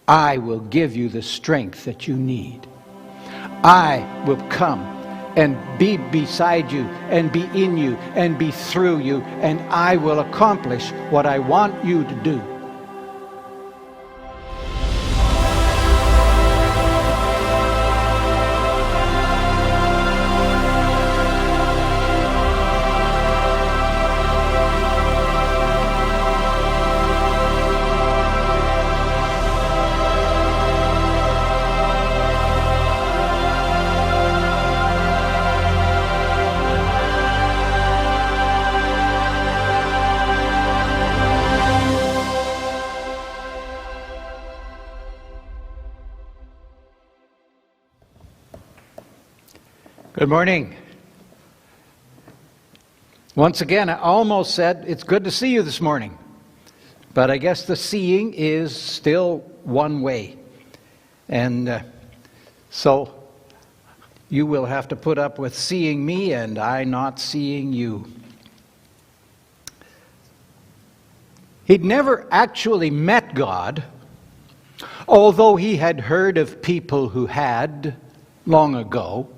I will give you the strength that you need. I will come and be beside you and be in you and be through you, and I will accomplish what I want you to do. Good morning. Once again, I almost said it's good to see you this morning, but I guess the seeing is still one way. And so you will have to put up with seeing me and I not seeing you. He'd never actually met God, although he had heard of people who had long ago.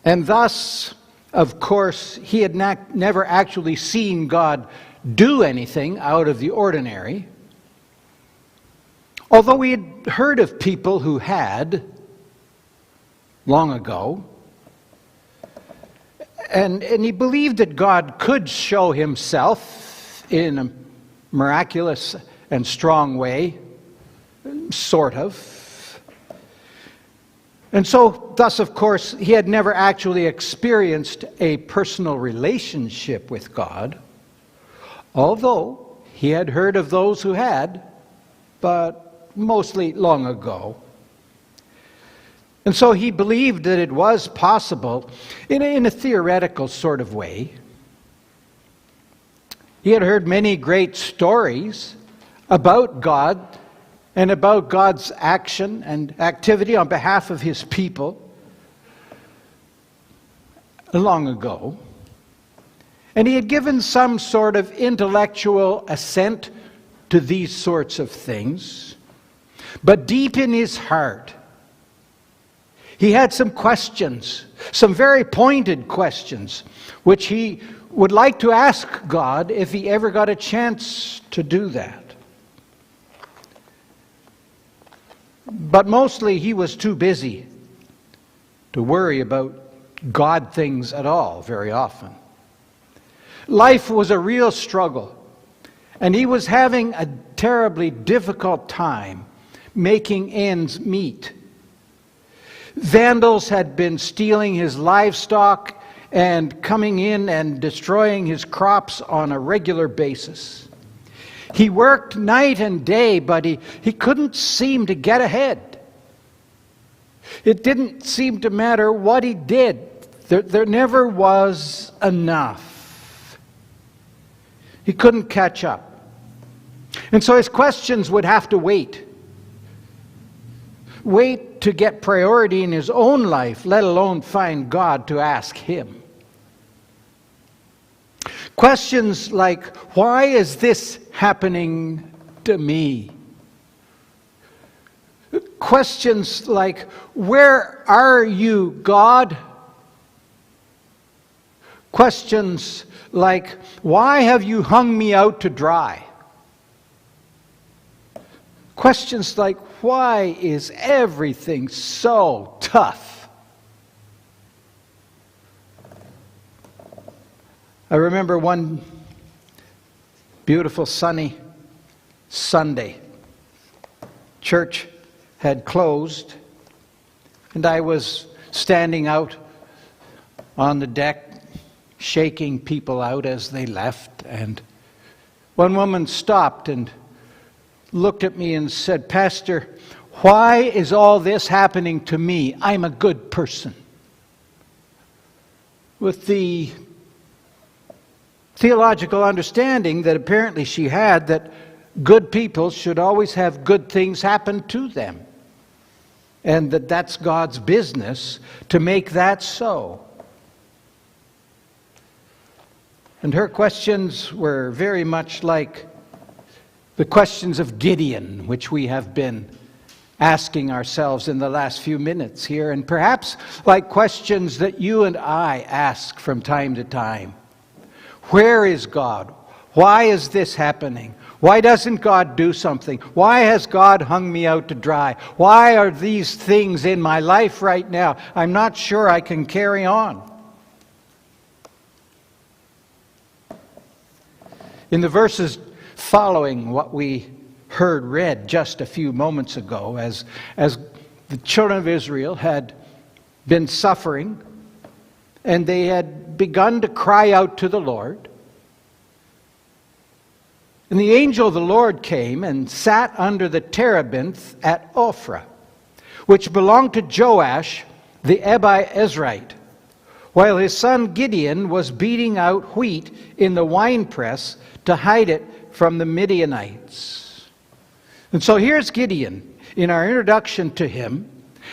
And thus, of course, he had never actually seen God do anything out of the ordinary, although he had heard of people who had long ago. And he believed that God could show himself in a miraculous and strong way, sort of. And so, thus, of course, he had never actually experienced a personal relationship with God, although he had heard of those who had, but mostly long ago. And so he believed that it was possible, in a theoretical sort of way. He had heard many great stories about God and about God's action and activity on behalf of his people long ago. And he had given some sort of intellectual assent to these sorts of things. But deep in his heart, he had some questions, some very pointed questions, which he would like to ask God if he ever got a chance to do that. But mostly he was too busy to worry about God things at all very often. Life was a real struggle, and he was having a terribly difficult time making ends meet. Vandals had been stealing his livestock and coming in and destroying his crops on a regular basis. He worked night and day, but he couldn't seem to get ahead. It didn't seem to matter what he did. There never was enough. He couldn't catch up. And so his questions would have to wait. Wait to get priority in his own life, let alone find God to ask him. Questions like, why is this happening to me? Questions like, where are you, God? Questions like, why have you hung me out to dry? Questions like, why is everything so tough? I remember one beautiful sunny Sunday. Church had closed, and I was standing out on the deck, shaking people out as they left, and one woman stopped and looked at me and said, "Pastor, why is all this happening to me? I'm a good person." With the theological understanding that apparently she had, that good people should always have good things happen to them, and that's God's business to make that so. And her questions were very much like, The questions of Gideon, which we have been asking ourselves in the last few minutes here, and perhaps like questions that you and I ask from time to time. Where is God? Why is this happening? Why doesn't God do something? Why has God hung me out to dry? Why are these things in my life right now? I'm not sure I can carry on. In the verses following what we heard read just a few moments ago, as the children of Israel had been suffering and they had begun to cry out to the Lord, and the angel of the Lord came and sat under the terebinth at Ophrah, which belonged to Joash the Abiezrite, while his son Gideon was beating out wheat in the winepress to hide it from the Midianites. And so here's Gideon in our introduction to him,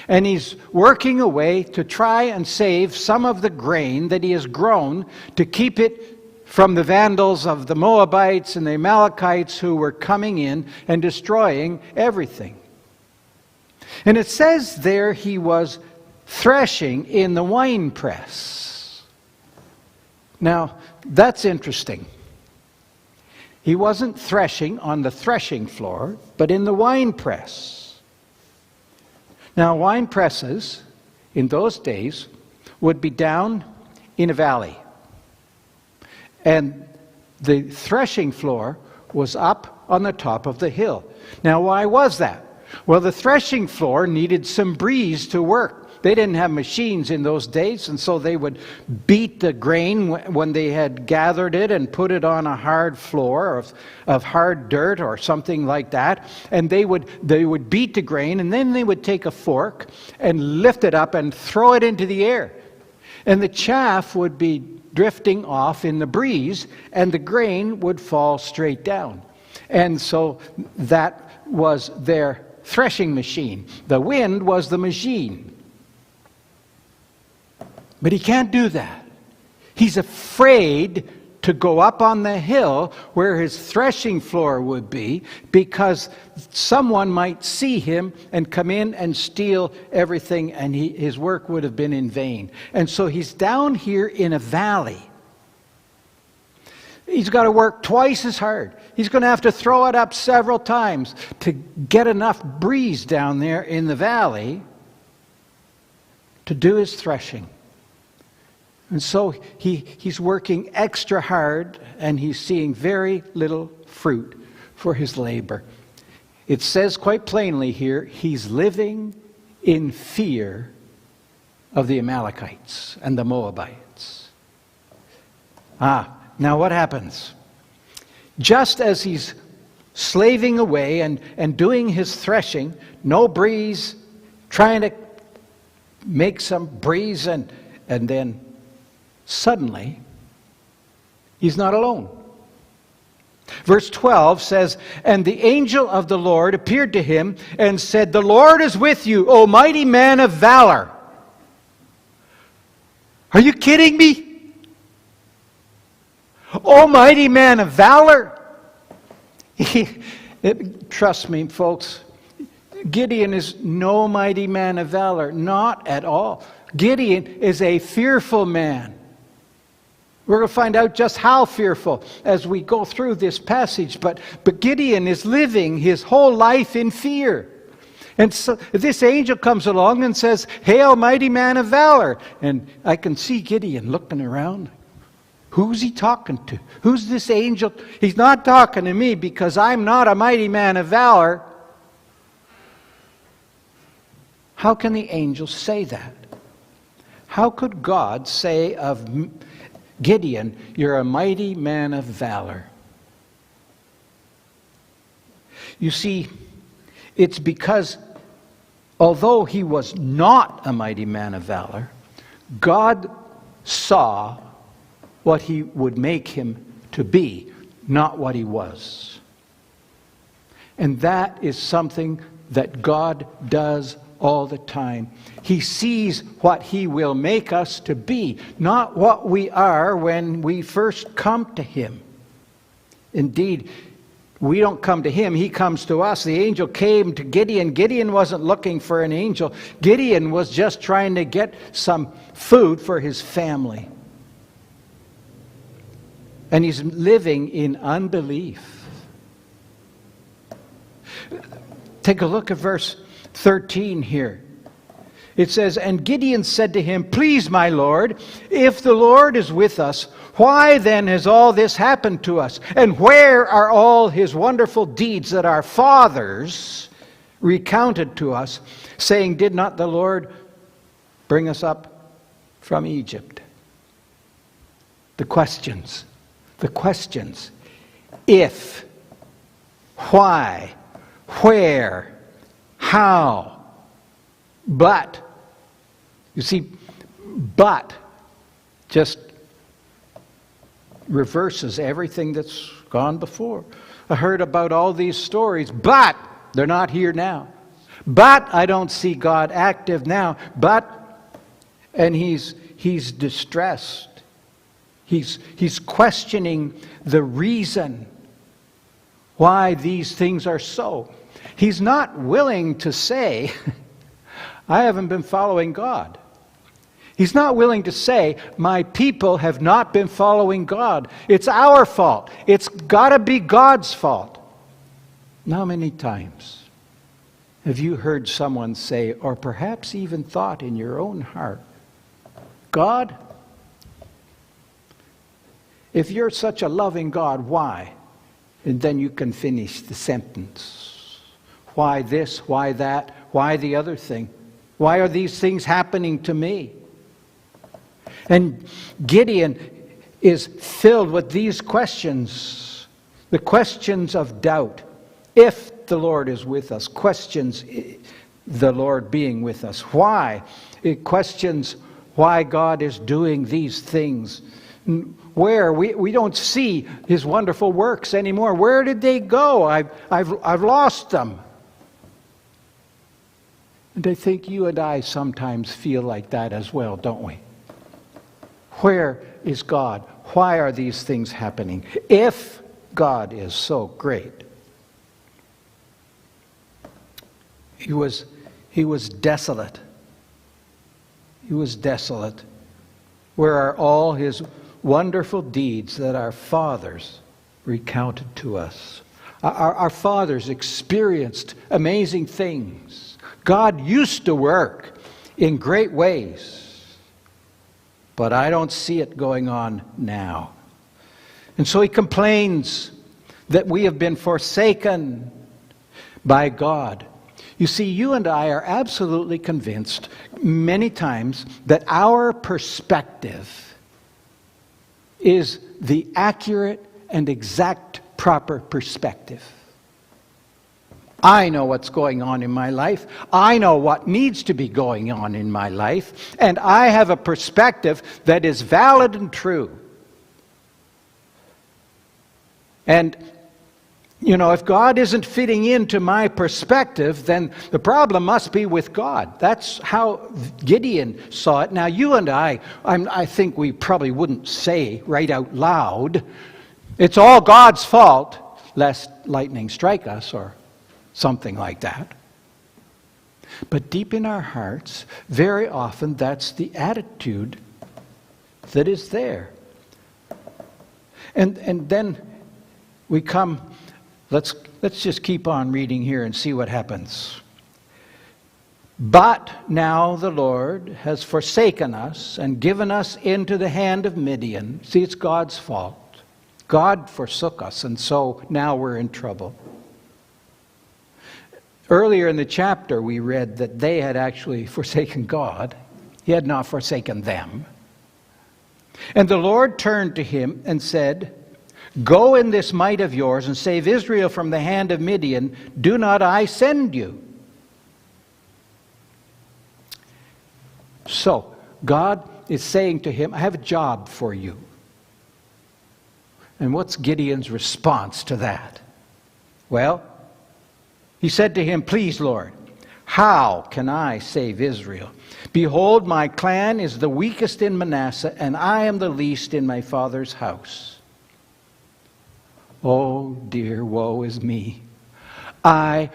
and he's working away to try and save some of the grain that he has grown to keep it from the Vandals of the Moabites and the Amalekites who were coming in and destroying everything. And it says there he was threshing in the winepress. Now, that's interesting. He wasn't threshing on the threshing floor, but in the winepress. Now, wine presses in those days would be down in a valley. And the threshing floor was up on the top of the hill. Now, why was that? Well, the threshing floor needed some breeze to work. They didn't have machines in those days, and so they would beat the grain when they had gathered it and put it on a hard floor of hard dirt or something like that. And they would beat the grain, and then they would take a fork and lift it up and throw it into the air. And the chaff would be drifting off in the breeze, and the grain would fall straight down. And so that was their threshing machine. The wind was the machine. But he can't do that. He's afraid to go up on the hill where his threshing floor would be, because someone might see him and come in and steal everything, and his work would have been in vain. And so he's down here in a valley. He's got to work twice as hard. He's going to have to throw it up several times to get enough breeze down there in the valley to do his threshing. And so he's working extra hard, and he's seeing very little fruit for his labor. It says quite plainly here, he's living in fear of the Amalekites and the Moabites. Now what happens? Just as he's slaving away and doing his threshing, no breeze, trying to make some breeze, and then suddenly, he's not alone. Verse 12 says, "And the angel of the Lord appeared to him and said, 'The Lord is with you, O mighty man of valor.'" Are you kidding me? "O mighty man of valor." Trust me, folks, Gideon is no mighty man of valor. Not at all. Gideon is a fearful man. We're going to find out just how fearful as we go through this passage. But Gideon is living his whole life in fear. And so this angel comes along and says, "Hail, mighty man of valor." And I can see Gideon looking around. Who's he talking to? Who's this angel? He's not talking to me, because I'm not a mighty man of valor. How can the angel say that? How could God say of Gideon, "You're a mighty man of valor"? You see, it's because although he was not a mighty man of valor, God saw what he would make him to be, not what he was. And that is something that God does all the time. He sees what he will make us to be, not what we are when we first come to him. Indeed, We don't come to him, he comes to us. The angel came to Gideon. Gideon wasn't looking for an angel. Gideon was just trying to get some food for his family. And he's living in unbelief. Take a look at verse 13 here. It says, "And Gideon said to him, 'Please, my Lord, if the Lord is with us, why then has all this happened to us? And where are all his wonderful deeds that our fathers recounted to us, saying, Did not the Lord bring us up from Egypt?'" The questions. If, why, where, how, but. You see, but just reverses everything that's gone before. I heard about all these stories, but they're not here now. But I don't see God active now. And he's distressed. He's questioning the reason why these things are so. He's not willing to say, I haven't been following God. He's not willing to say, my people have not been following God. It's our fault. It's got to be God's fault. How many times have you heard someone say, or perhaps even thought in your own heart, God, if you're such a loving God, why? And then you can finish the sentence. Why this? Why that? Why the other thing? Why are these things happening to me? And Gideon is filled with these questions. The questions of doubt. If the Lord is with us. Questions the Lord being with us. Why? It questions why God is doing these things. Where? We don't see his wonderful works anymore. Where did they go? I've lost them. And I think you and I sometimes feel like that as well, don't we? Where is God? Why are these things happening? If God is so great. He was desolate. He was desolate. Where are all his wonderful deeds that our fathers recounted to us? Our fathers experienced amazing things. God used to work in great ways. But I don't see it going on now. And so he complains that we have been forsaken by God. You see, you and I are absolutely convinced many times that our perspective is the accurate and exact proper perspective. I know what's going on in my life. I know what needs to be going on in my life. And I have a perspective that is valid and true. And, if God isn't fitting into my perspective, then the problem must be with God. That's how Gideon saw it. Now, you and I think we probably wouldn't say right out loud, it's all God's fault, lest lightning strike us or something like that. But deep in our hearts, very often that's the attitude that is there. And then we come, let's just keep on reading here and see what happens. But now the Lord has forsaken us and given us into the hand of Midian. See, it's God's fault. God forsook us, and so now we're in trouble. Earlier in the chapter, we read that they had actually forsaken God. He had not forsaken them. And the Lord turned to him and said, Go in this might of yours and save Israel from the hand of Midian. Do not I send you? So, God is saying to him, I have a job for you. And what's Gideon's response to that? Well, he said to him, Please, Lord, how can I save Israel? Behold, my clan is the weakest in Manasseh, and I am the least in my father's house. Oh dear, woe is me. I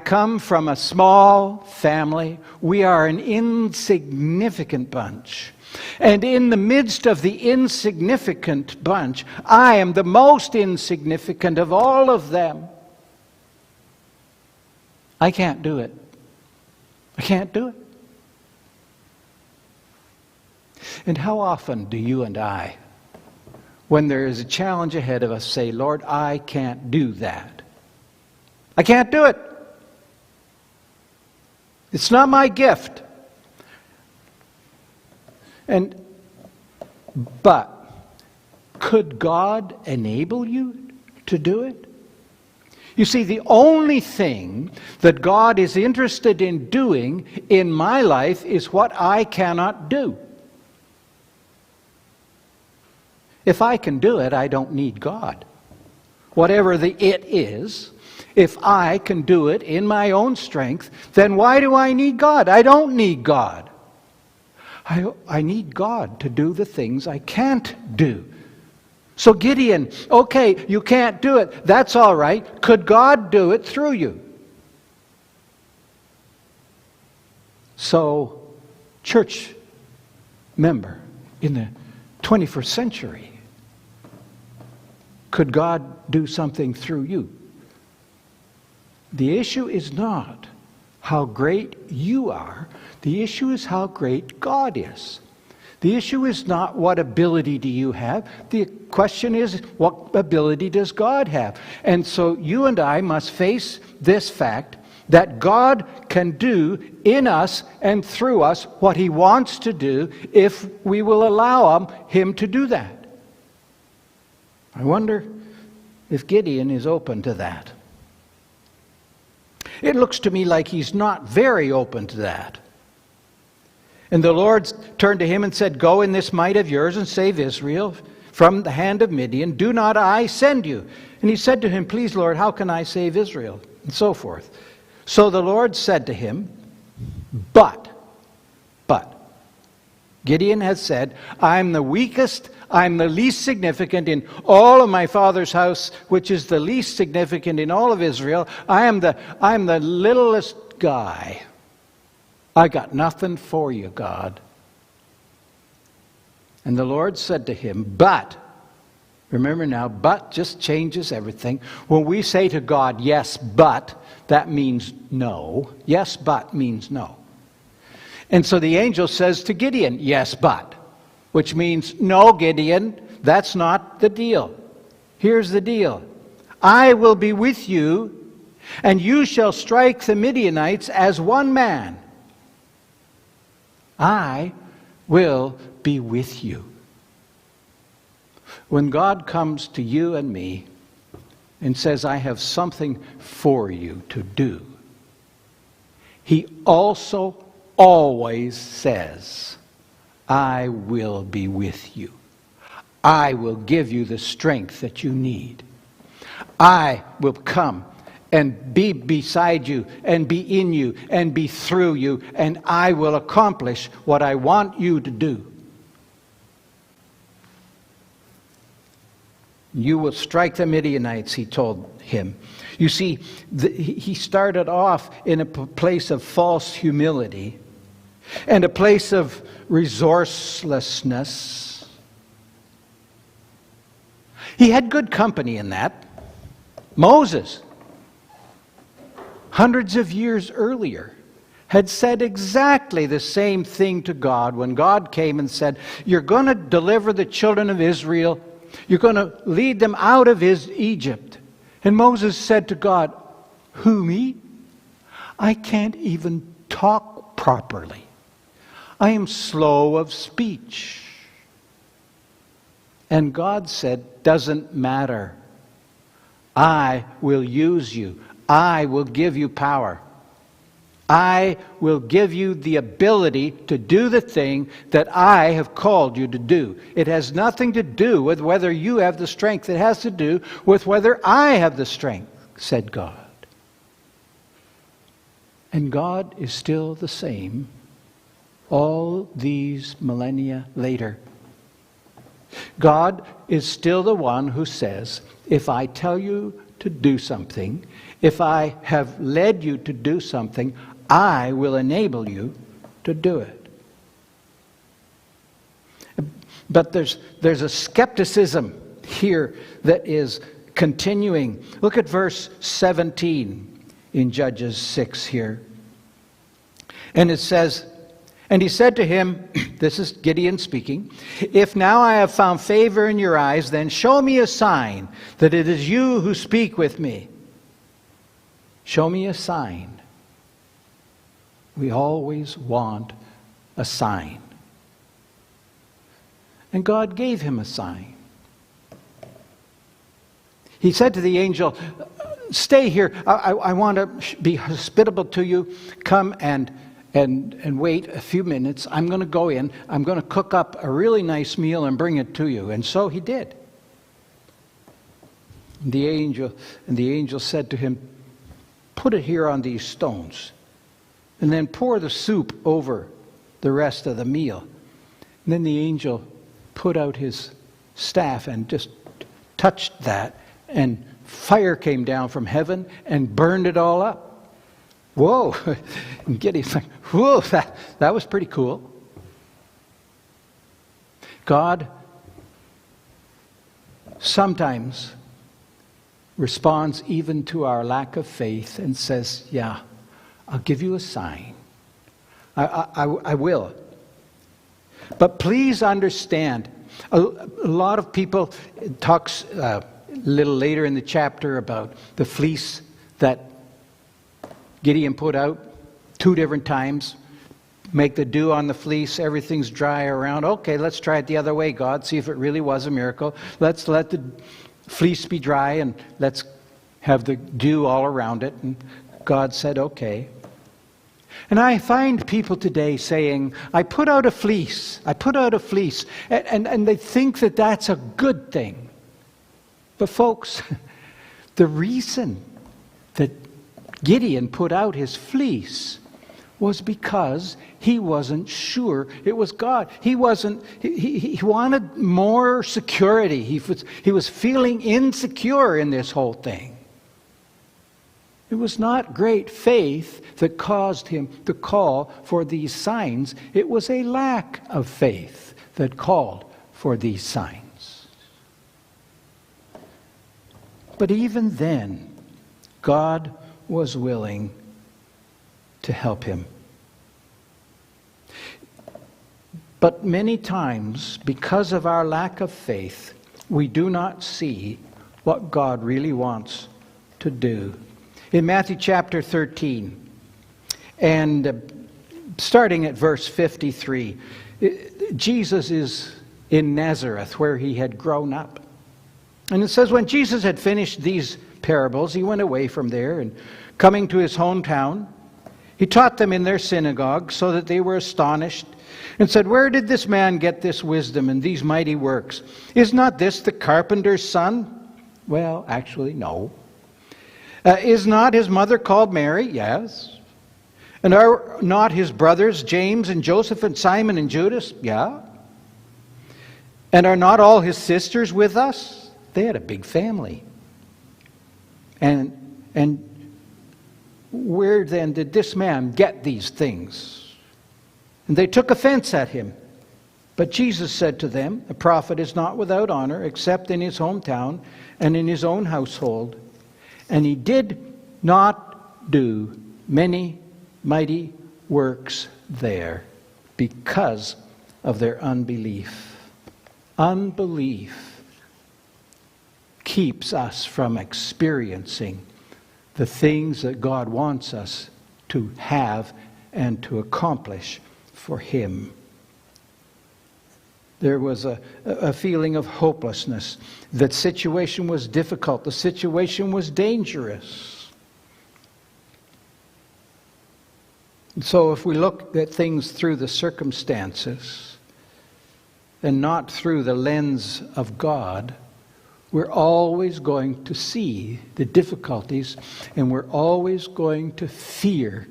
come from a small family. We are an insignificant bunch. And in the midst of the insignificant bunch, I am the most insignificant of all of them. I can't do it. I can't do it. And how often do you and I, when there is a challenge ahead of us, say, Lord, I can't do that. I can't do it. It's not my gift. But could God enable you to do it? You see, the only thing that God is interested in doing in my life is what I cannot do. If I can do it, I don't need God. Whatever the it is, if I can do it in my own strength, then why do I need God? I don't need God. I need God to do the things I can't do. So Gideon, okay, you can't do it. That's all right. Could God do it through you? So, church member in the 21st century, could God do something through you? The issue is not how great you are. The issue is how great God is. The issue is not what ability do you have. The question is, what ability does God have? And so you and I must face this fact that God can do in us and through us what He wants to do if we will allow Him to do that. I wonder if Gideon is open to that. It looks to me like he's not very open to that. And the Lord turned to him and said, Go in this might of yours and save Israel from the hand of Midian. Do not I send you? And he said to him, Please, Lord, how can I save Israel? And so forth. So the Lord said to him, But, Gideon has said, I'm the weakest, I'm the least significant in all of my father's house, which is the least significant in all of Israel. I'm the littlest guy. I got nothing for you, God. And the Lord said to him, But, remember now, but just changes everything. When we say to God, yes, but, that means no. Yes, but means no. And so the angel says to Gideon, yes, but, which means, no, Gideon, that's not the deal. Here's the deal. I will be with you, and you shall strike the Midianites as one man. I will be with you. When God comes to you and me and says, I have something for you to do, He also always says, I will be with you. I will give you the strength that you need. I will come and be beside you and be in you and be through you, and I will accomplish what I want you to do. You will strike the Midianites, he told him. You see, he started off in a place of false humility and a place of resourcelessness. He had good company in that. Moses, hundreds of years earlier, had said exactly the same thing to God when God came and said, You're going to deliver the children of Israel. You're going to lead them out of Egypt. And Moses said to God, Who, me? I can't even talk properly. I am slow of speech. And God said, Doesn't matter. I will use you. I will give you power. I will give you the ability to do the thing that I have called you to do. It has nothing to do with whether you have the strength. It has to do with whether I have the strength, said God. And God is still the same all these millennia later. God is still the one who says, if I tell you to do something, if I have led you to do something, I will enable you to do it. But there's a skepticism here that is continuing. Look at verse 17 in Judges 6 here. And it says, and he said to him, this is Gideon speaking, if now I have found favor in your eyes, then show me a sign that it is you who speak with me. Show me a sign. We always want a sign. And God gave him a sign. He said to the angel, stay here. I want to be hospitable to you. Come and wait a few minutes. I'm going to go in. I'm going to cook up a really nice meal and bring it to you. And so he did. The angel said to him, put it here on these stones. And then pour the soup over the rest of the meal. And then the angel put out his staff and just touched that, and fire came down from heaven and burned it all up. Whoa! And Gideon's like, whoa, that was pretty cool. God sometimes responds even to our lack of faith and says, yeah, I'll give you a sign. I will. But please understand, a lot of people, it talks a little later in the chapter about the fleece that Gideon put out 2 different times. Make the dew on the fleece, everything's dry around. Okay, let's try it the other way, God, see if it really was a miracle. Let's let the fleece be dry and let's have the dew all around it. And God said, okay. And I find people today saying, I put out a fleece, and they think that that's a good thing. But folks, the reason that Gideon put out his fleece was because he wasn't sure it was God. He wanted more security. He was feeling insecure in this whole thing. It was not great faith that caused him to call for these signs. It was a lack of faith that called for these signs. But even then, God was willing to help him. But many times, because of our lack of faith, we do not see what God really wants to do. In Matthew chapter 13, and starting at verse 53, Jesus is in Nazareth, where he had grown up. And it says, when Jesus had finished these parables, he went away from there, and coming to his hometown, he taught them in their synagogue, so that they were astonished, and said, where did this man get this wisdom and these mighty works? Is not this the carpenter's son? Well, actually, no. Is not his mother called Mary? Yes. And are not his brothers James and Joseph and Simon and Judas? Yeah. And are not all his sisters with us? They had a big family. And where then did this man get these things? And they took offense at him. But Jesus said to them, a prophet is not without honor except in his hometown and in his own household. And he did not do many mighty works there because of their unbelief. Unbelief keeps us from experiencing the things that God wants us to have and to accomplish for him. There was a feeling of hopelessness. The situation was difficult. The situation was dangerous. And so if we look at things through the circumstances and not through the lens of God, we're always going to see the difficulties, and we're always going to fear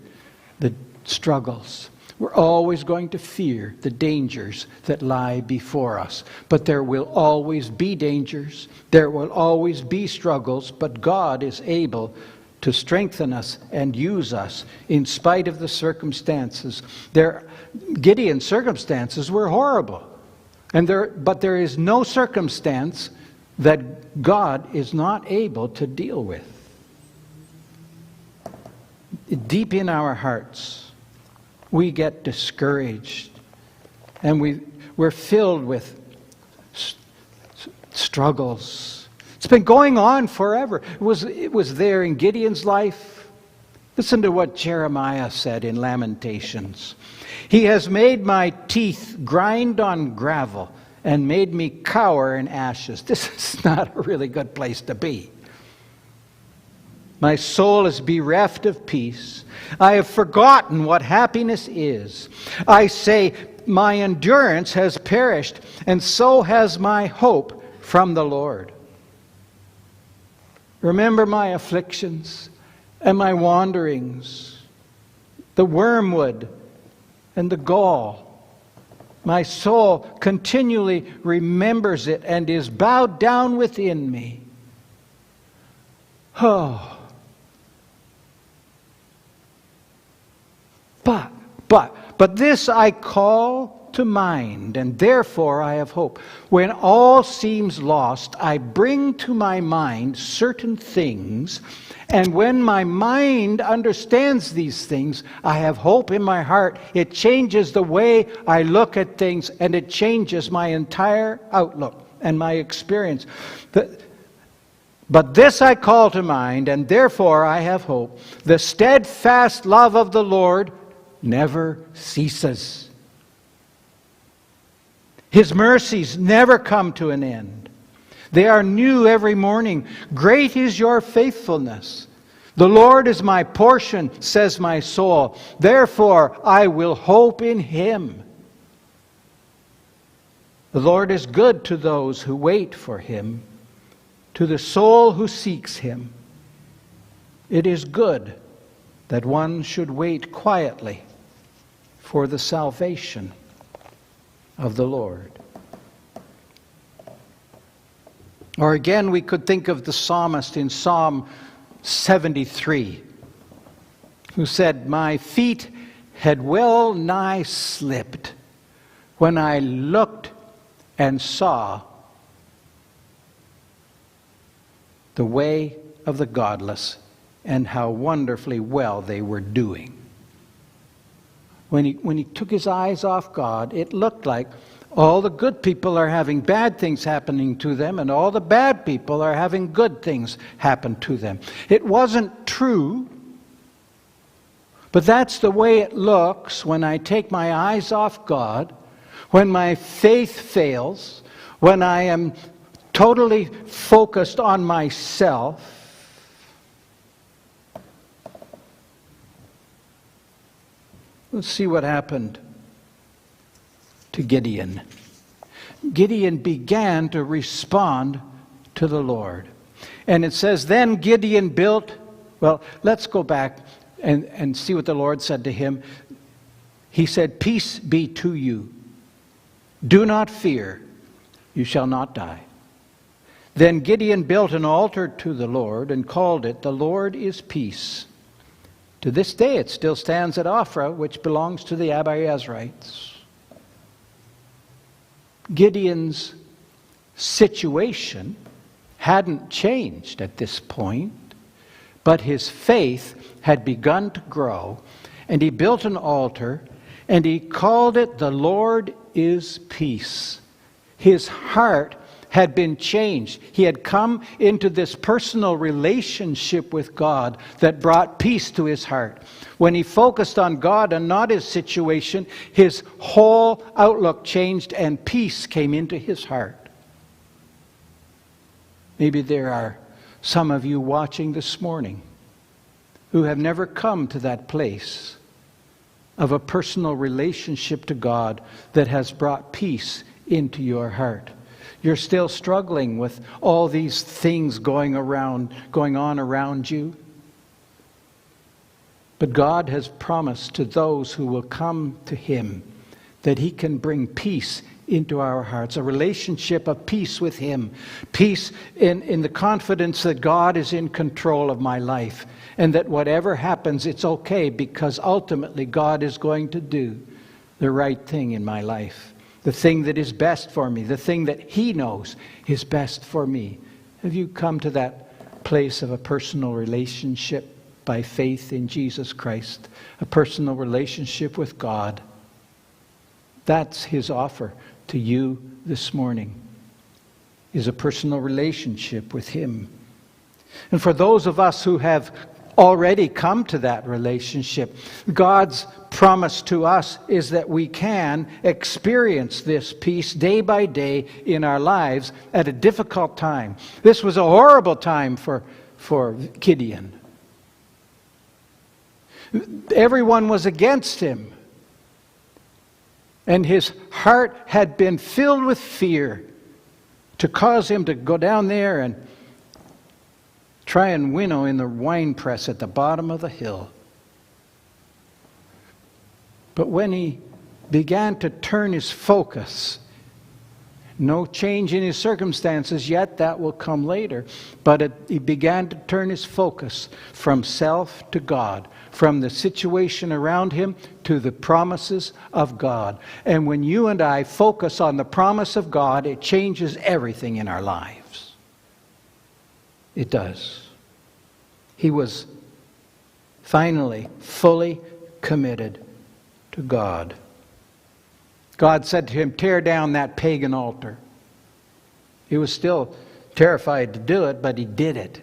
the struggles. We're always going to fear the dangers that lie before us. But there will always be dangers. There will always be struggles. But God is able to strengthen us and use us in spite of the circumstances. Gideon's circumstances were horrible. But there is no circumstance that God is not able to deal with. Deep in our hearts, we get discouraged, and we're filled with struggles. It's been going on forever. It was there in Gideon's life. Listen to what Jeremiah said in Lamentations. He has made my teeth grind on gravel and made me cower in ashes. This is not a really good place to be. My soul is bereft of peace. I have forgotten what happiness is. I say, my endurance has perished, and so has my hope from the Lord. Remember my afflictions and my wanderings, the wormwood and the gall. My soul continually remembers it and is bowed down within me. Oh. But this I call to mind, and therefore I have hope. When all seems lost, I bring to my mind certain things, and when my mind understands these things, I have hope in my heart. It changes the way I look at things, and it changes my entire outlook and my experience. But this I call to mind, and therefore I have hope. The steadfast love of the Lord never ceases. His mercies never come to an end. They are new every morning. Great is your faithfulness. The Lord is my portion, says my soul. Therefore I will hope in Him. The Lord is good to those who wait for Him, to the soul who seeks Him. It is good that one should wait quietly for the salvation of the Lord. Or again, we could think of the psalmist in Psalm 73, who said, my feet had well nigh slipped when I looked and saw the way of the godless and how wonderfully well they were doing. When he took his eyes off God, it looked like all the good people are having bad things happening to them, and all the bad people are having good things happen to them. It wasn't true, but that's the way it looks when I take my eyes off God, when my faith fails, when I am totally focused on myself. Let's see what happened to Gideon. Gideon began to respond to the Lord. And it says, then Gideon built, well, let's go back and see what the Lord said to him. He said, peace be to you. Do not fear, you shall not die. Then Gideon built an altar to the Lord and called it, the Lord is peace. To this day it still stands at Ophrah, which belongs to the Abiezrites. Gideon's situation hadn't changed at this point, but his faith had begun to grow, and he built an altar, and he called it, the Lord is peace. His heart had been changed. He had come into this personal relationship with God that brought peace to his heart. When he focused on God and not his situation, his whole outlook changed and peace came into his heart. Maybe there are some of you watching this morning who have never come to that place of a personal relationship to God that has brought peace into your heart. You're still struggling with all these things going on around you. But God has promised to those who will come to him that he can bring peace into our hearts, a relationship of peace with him, peace in the confidence that God is in control of my life, and that whatever happens, it's okay, because ultimately God is going to do the right thing in my life, the thing that is best for me, the thing that he knows is best for me. Have you come to that place of a personal relationship by faith in Jesus Christ, a personal relationship with God? That's his offer to you this morning, is a personal relationship with him. And for those of us who have already come to that relationship, God's promise to us is that we can experience this peace day by day in our lives at a difficult time. This was a horrible time for Gideon. Everyone was against him. And his heart had been filled with fear to cause him to go down there and try and winnow in the wine press at the bottom of the hill. But when he began to turn his focus, no change in his circumstances yet, that will come later, but he began to turn his focus from self to God, from the situation around him to the promises of God. And when you and I focus on the promise of God, it changes everything in our lives. It does. He was finally fully committed to God. God said to him, tear down that pagan altar. He was still terrified to do it, but he did it.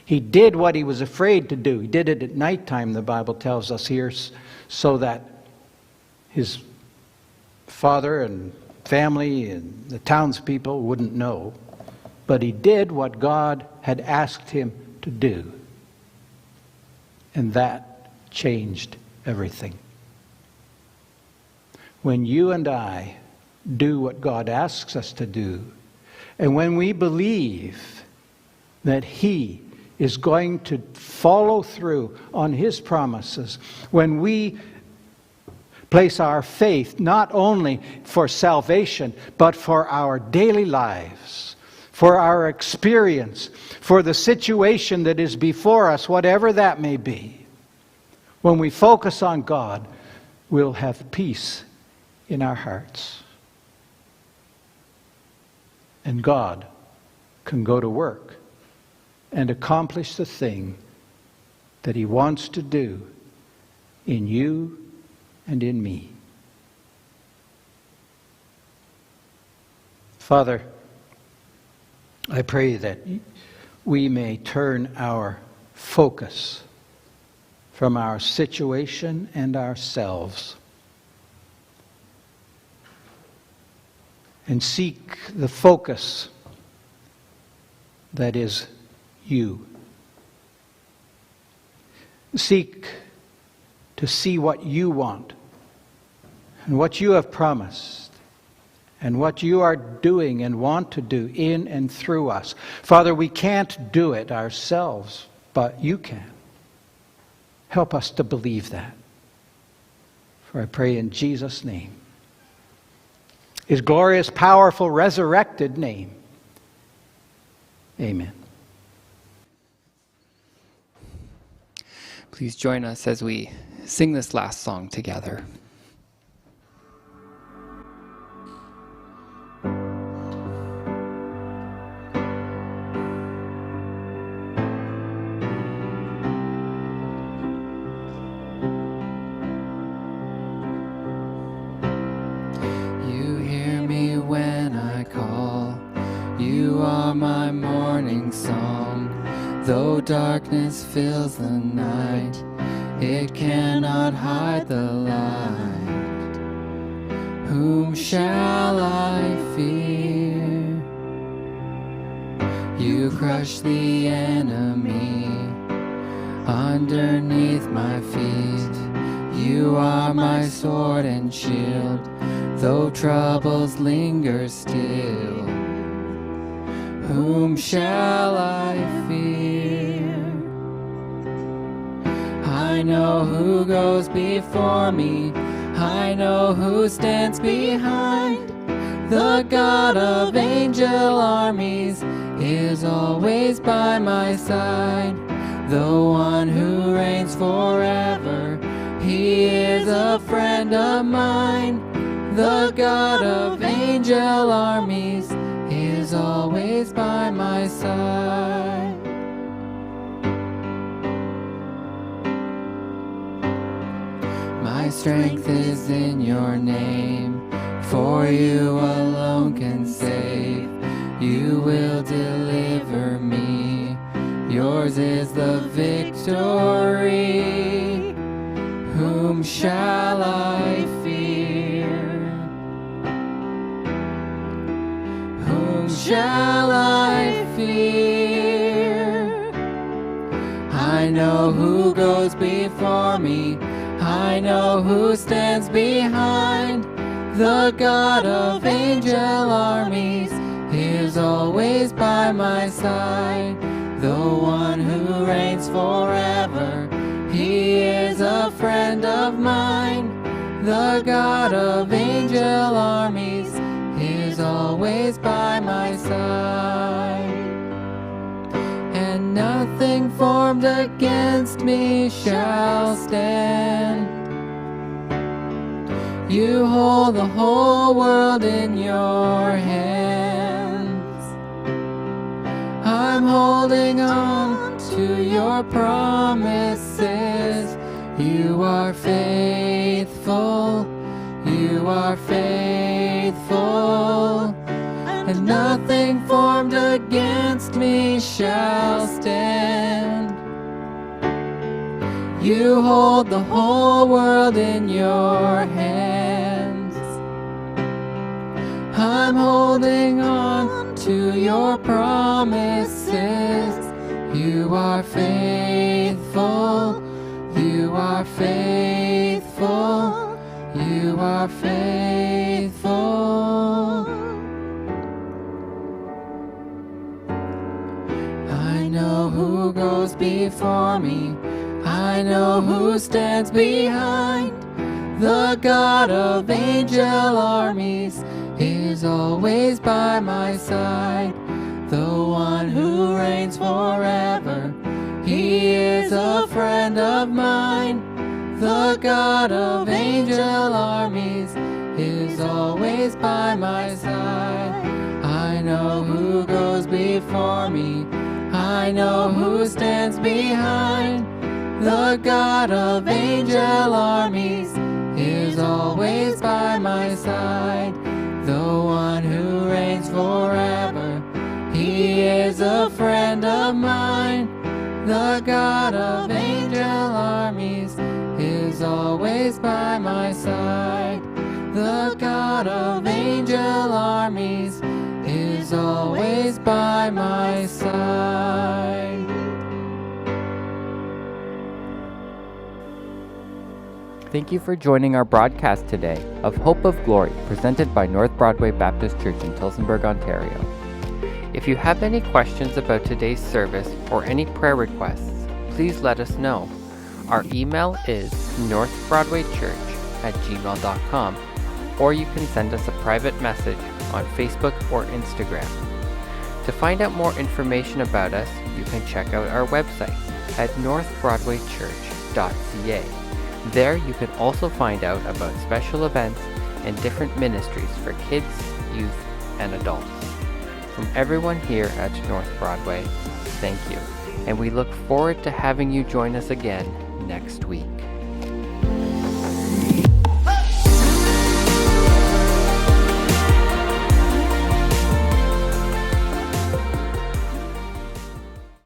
He did what he was afraid to do. He did it at nighttime, the Bible tells us here, so that his father and family and the townspeople wouldn't know. But he did what God had asked him to do. And that changed everything. When you and I do what God asks us to do, and when we believe that he is going to follow through on his promises, when we place our faith not only for salvation, but for our daily lives, for our experience, for the situation that is before us, whatever that may be, when we focus on God, we'll have peace in our hearts. And God can go to work and accomplish the thing that he wants to do in you and in me. Father, I pray that we may turn our focus from our situation and ourselves and seek the focus that is you. Seek to see what you want and what you have promised and what you are doing and want to do in and through us. Father, we can't do it ourselves, but you can. Help us to believe that. For I pray in Jesus' name, his glorious, powerful, resurrected name. Amen. Please join us as we sing this last song together. My morning song, though darkness fills the night, it cannot hide the light. Whom shall I fear? You crush the enemy underneath my feet. You are my sword and shield, though troubles linger still. Whom shall I fear? I I know who goes before me. I know who stands behind. The God of angel armies is always by my side. The one who reigns forever, he is a friend of mine. The God of angel armies is always by my side. My strength is in your name, for you alone can save. You will deliver me. Yours is the victory. Whom shall I fear? Whom shall I fear? I know who goes before me. I know who stands behind. The God of angel armies is always by my side. The one who reigns forever, he is a friend of mine. The God of angel armies is always by my side. And nothing formed against me shall stand. You hold the whole world in your hands. I'm holding on to your promises. You are faithful. You are faithful. And nothing formed against me shall stand. You hold the whole world in your hands. I'm holding on to your promises. You are faithful. You are faithful. You are faithful. I know who goes before me. I know who stands behind. The God of angel armies is always by my side. The one who reigns forever, he is a friend of mine. The God of angel armies is always by my side. I know who goes before me. I know who stands behind. The God of angel armies is always by my side. The one who reigns forever, he is a friend of mine. The God of angel armies is always by my side. The God of angel armies is always by my side. Thank you for joining our broadcast today of Hope of Glory, presented by North Broadway Baptist Church in Tillsonburg, Ontario. If you have any questions about today's service or any prayer requests, please let us know. Our email is northbroadwaychurch@gmail.com, or you can send us a private message on Facebook or Instagram. To find out more information about us, you can check out our website at northbroadwaychurch.ca. There you can also find out about special events and different ministries for kids, youth, and adults. From everyone here at North Broadway, thank you, and we look forward to having you join us again next week.